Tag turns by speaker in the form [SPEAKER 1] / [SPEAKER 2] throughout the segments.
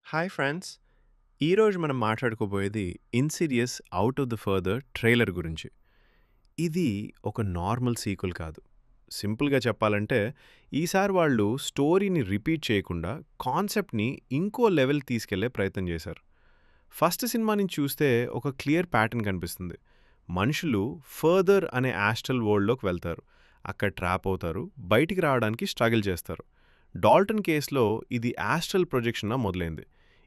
[SPEAKER 1] Hi friends! ఈరోజు మనం మాట్లాడుకోబోయేది 'Insidious out of the further' trailer గురించి. ఇది ఒక నార్మల్ సీక్వెల్ కాదు. సింపుల్‌గా చెప్పాలంటే, ఈసారి వాళ్ళు స్టోరీని రిపీట్ చేయకుండా కాన్సెప్ట్‌ని ఇంకో లెవెల్ తీసుకెళ్లే ప్రయత్నం చేశారు. ఫస్ట్ సినిమా నుంచి చూస్తే ఒక క్లియర్ ప్యాటర్న్ కనిపిస్తుంది. మనుషులు ఫర్దర్ అనే యాస్ట్రల్ వరల్డ్‌లోకి వెళ్తారు. అక్కడ ట్రాప్ అవుతారు. బయటికి రావడానికి స్ట్రగుల్ చేస్తారు. డాల్టన్ కేస్‌లో ఇది యాస్ట్రల్ ప్రొజెక్షన్‌గా మొదలైంది.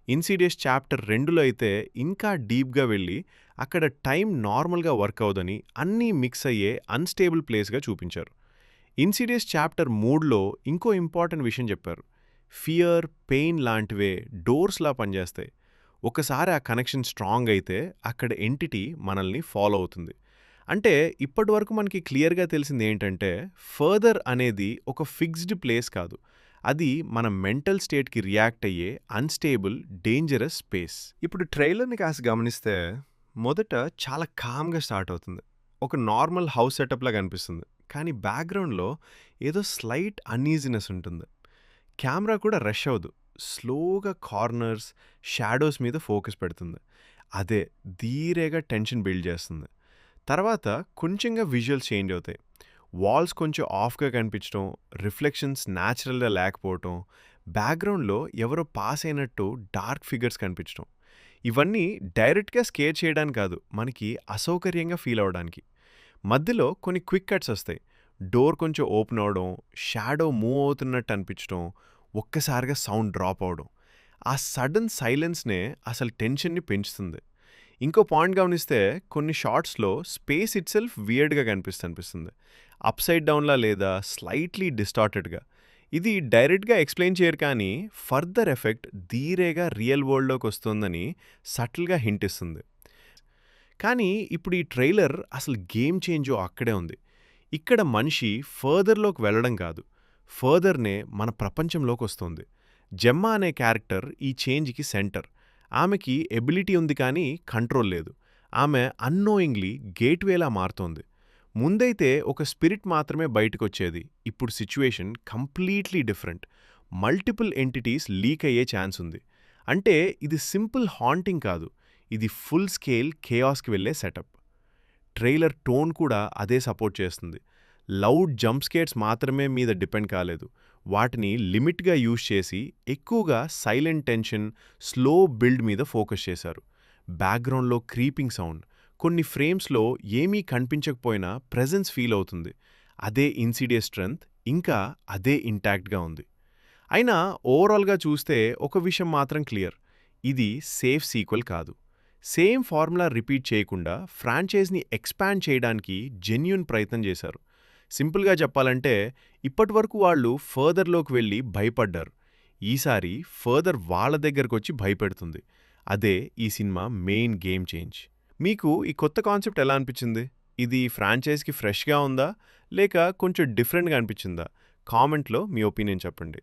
[SPEAKER 1] ఇన్సిడియస్ చాప్టర్ 2లో అయితే ఇంకా డీప్‌గా వెళ్ళి అక్కడ టైం నార్మల్‌గా వర్క్ అవ్వదని అన్నీ మిక్స్ అయ్యే అన్‌స్టేబుల్ ప్లేస్‌గా చూపించారు. ఇన్సిడియస్ చాప్టర్ 3లో ఇంకో ఇంపార్టెంట్ విషయం చెప్పారు. ఫియర్, పెయిన్ లాంటివే డోర్స్‌లా పనిచేస్తాయి. ఒకసారి ఆ కనెక్షన్ స్ట్రాంగ్ అయితే అక్కడ ఎంటిటీ మనల్ని ఫాలో అవుతుంది. అంటే ఇప్పటివరకు మనకి క్లియర్‌గా తెలిసిందేంటంటే ఫర్దర్ అనేది ఒక ఫిక్స్డ్ ప్లేస్ కాదు. అది మన మెంటల్ స్టేట్‌కి రియాక్ట్ అయ్యే అన్‌స్టేబుల్, డేంజరస్ స్పేస్. ఇప్పుడు ట్రైలర్‌ని కాస్త గమనిస్తే మొదట చాలా కామ్‌గా స్టార్ట్ అవుతుంది. ఒక నార్మల్ హౌస్ సెటప్‌లాగా అనిపిస్తుంది. కానీ బ్యాక్‌గ్రౌండ్‌లో ఏదో స్లైట్ అన్‌ఈజీనెస్ ఉంటుంది. కెమెరా కూడా రష్ అవ్వదు. స్లోగా కార్నర్స్, షాడోస్ మీద ఫోకస్ పెడుతుంది. అదే ధీరేగా టెన్షన్ బిల్డ్ చేస్తుంది. తర్వాత కొంచెంగా విజువల్స్ చేంజ్ అవుతాయి. వాల్స్ కొంచెం ఆఫ్‌గా కనిపించడం, రిఫ్లెక్షన్స్ న్యాచురల్‌గా లేకపోవటం, బ్యాక్‌గ్రౌండ్‌లో ఎవరో పాస్ అయినట్టు డార్క్ ఫిగర్స్ కనిపించడం. ఇవన్నీ డైరెక్ట్‌గా స్కేర్ చేయడానికి కాదు, మనకి అసౌకర్యంగా ఫీల్ అవ్వడానికి. మధ్యలో కొన్ని క్విక్ కట్స్ వస్తాయి. డోర్ కొంచెం ఓపెన్ అవ్వడం, షాడో మూవ్ అవుతున్నట్టు అనిపించడం, ఒక్కసారిగా సౌండ్ డ్రాప్ అవ్వడం. ఆ సడన్ సైలెన్స్‌నే అసలు టెన్షన్‌ని పెంచుతుంది. ఇంకో పాయింట్ గమనిస్తే కొన్ని షాట్స్‌లో స్పేస్ ఇట్‌సెల్ఫ్ వియర్డ్‌గా అనిపిస్తుంది. అప్‌సైడ్ డౌన్‌లా లేదా స్లైట్‌లీ డిస్టార్టెడ్‌గా. ఇది డైరెక్ట్‌గా ఎక్స్‌ప్లెయిన్ చేయరు కానీ ఫర్దర్ ఎఫెక్ట్ ధీరేగా రియల్ వరల్డ్‌లోకొస్తుందని సటిల్‌గా హింట్ ఇస్తుంది. కానీ ఇప్పుడు ఈ ట్రైలర్ అసలు గేమ్ చేంజో అక్కడే ఉంది. ఇక్కడ మనిషి ఫర్దర్‌లోకి వెళ్ళడం కాదు, ఫర్దర్‌నే మన ప్రపంచంలోకొస్తోంది. జెమ్మా అనే క్యారెక్టర్ ఈ చేంజ్‌కి సెంటర్. ఆమెకి ఎబిలిటీ ఉంది కానీ కంట్రోల్ లేదు. ఆమె అన్నోయింగ్‌లీ గేట్‌వేలా మారుతోంది. ముందైతే ఒక స్పిరిట్ మాత్రమే బయటకొచ్చేది. ఇప్పుడు situation completely different. Multiple entities leak అయ్యే ఛాన్స్ ఉంది. అంటే ఇది సింపుల్ హాంటింగ్ కాదు. ఇది ఫుల్ స్కేల్ కేయాస్‌కి వెళ్ళే సెటప్. ట్రైలర్ టోన్ కూడా అదే సపోర్ట్ చేస్తుంది. లౌడ్ జంప్ స్కేర్స్ మాత్రమే మీద డిపెండ్ కాలేదు. వాటిని లిమిట్‌గా యూజ్ చేసి ఎక్కువగా సైలెంట్ టెన్షన్, స్లో బిల్డ్ మీద ఫోకస్ చేశారు. బ్యాక్‌గ్రౌండ్‌లో క్రీపింగ్ సౌండ్, కొన్ని ఫ్రేమ్స్‌లో ఏమీ కనిపించకపోయినా ప్రెజెన్స్ ఫీల్ అవుతుంది. అదే ఇన్సిడియస్ స్ట్రెంగ్త్, ఇంకా అదే ఇంటాక్ట్‌గా ఉంది. అయినా ఓవరాల్‌గా చూస్తే ఒక విషయం మాత్రం క్లియర్. ఇది సేఫ్ సీక్వెల్ కాదు. సేమ్ ఫార్ములా రిపీట్ చేయకుండా ఫ్రాంచైజ్‌ని ఎక్స్‌పాండ్ చేయడానికి జెన్యూన్ ప్రయత్నం చేశారు. సింపుల్‌గా చెప్పాలంటే ఇప్పటివరకు వాళ్ళు ఫర్దర్‌లోకి వెళ్లి భయపడ్డారు. ఈసారి ఫర్దర్ వాళ్ళ దగ్గరకొచ్చి భయపెడుతుంది. అదే ఈ సినిమా మెయిన్ గేమ్ చేంజ్. మీకు ఈ కొత్త కాన్సెప్ట్ ఎలా అనిపించింది? ఇది ఫ్రాంచైజ్‌కి ఫ్రెష్‌గా ఉందా? లేక కొంచెం డిఫరెంట్‌గా అనిపించిందా? కామెంట్‌లో మీ ఒపీనియన్ చెప్పండి.